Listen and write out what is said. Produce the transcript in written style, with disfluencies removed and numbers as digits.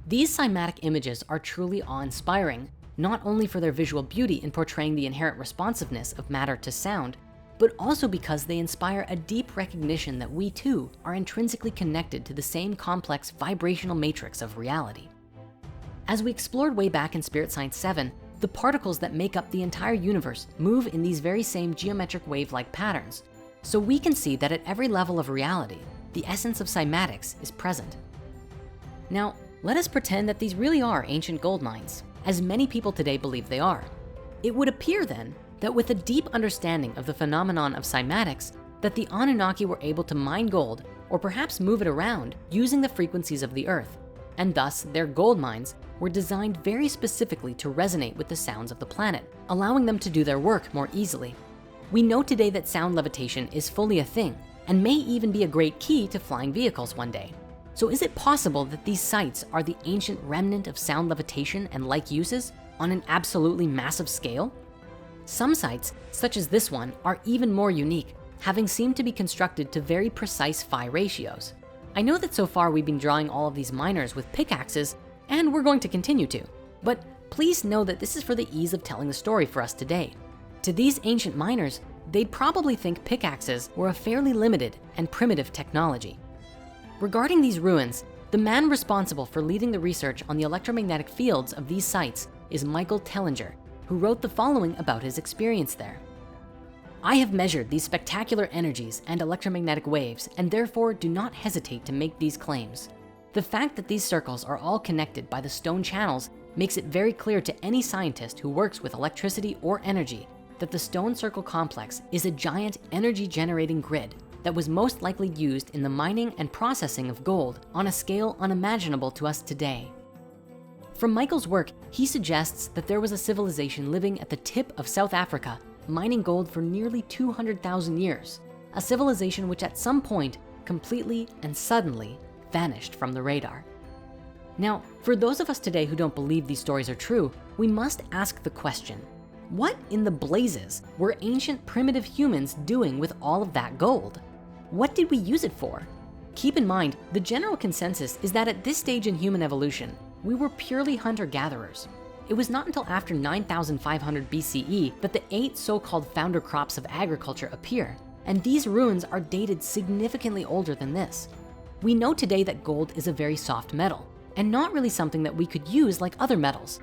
These cymatic images are truly awe-inspiring, not only for their visual beauty in portraying the inherent responsiveness of matter to sound, but also because they inspire a deep recognition that we too are intrinsically connected to the same complex vibrational matrix of reality. As we explored way back in Spirit Science 7, the particles that make up the entire universe move in these very same geometric wave-like patterns. So we can see that at every level of reality, the essence of cymatics is present. Now, let us pretend that these really are ancient gold mines, as many people today believe they are. It would appear then that with a deep understanding of the phenomenon of cymatics, that the Anunnaki were able to mine gold or perhaps move it around using the frequencies of the earth. And thus their gold mines were designed very specifically to resonate with the sounds of the planet, allowing them to do their work more easily. We know today that sound levitation is fully a thing and may even be a great key to flying vehicles one day. So is it possible that these sites are the ancient remnant of sound levitation and like uses on an absolutely massive scale? Some sites, such as this one, are even more unique, having seemed to be constructed to very precise phi ratios. I know that so far we've been drawing all of these miners with pickaxes, and we're going to continue to, but please know that this is for the ease of telling the story for us today. To these ancient miners, they'd probably think pickaxes were a fairly limited and primitive technology. Regarding these ruins, the man responsible for leading the research on the electromagnetic fields of these sites is Michael Tellinger, who wrote the following about his experience there. I have measured these spectacular energies and electromagnetic waves and therefore do not hesitate to make these claims. The fact that these circles are all connected by the stone channels makes it very clear to any scientist who works with electricity or energy that the stone circle complex is a giant energy generating grid that was most likely used in the mining and processing of gold on a scale unimaginable to us today. From Michael's work, he suggests that there was a civilization living at the tip of South Africa, mining gold for nearly 200,000 years, a civilization which at some point completely and suddenly vanished from the radar. Now, for those of us today who don't believe these stories are true, we must ask the question, what in the blazes were ancient primitive humans doing with all of that gold? What did we use it for? Keep in mind, the general consensus is that at this stage in human evolution, we were purely hunter-gatherers. It was not until after 9,500 BCE that the 8 so-called founder crops of agriculture appear, and these ruins are dated significantly older than this. We know today that gold is a very soft metal, and not really something that we could use like other metals.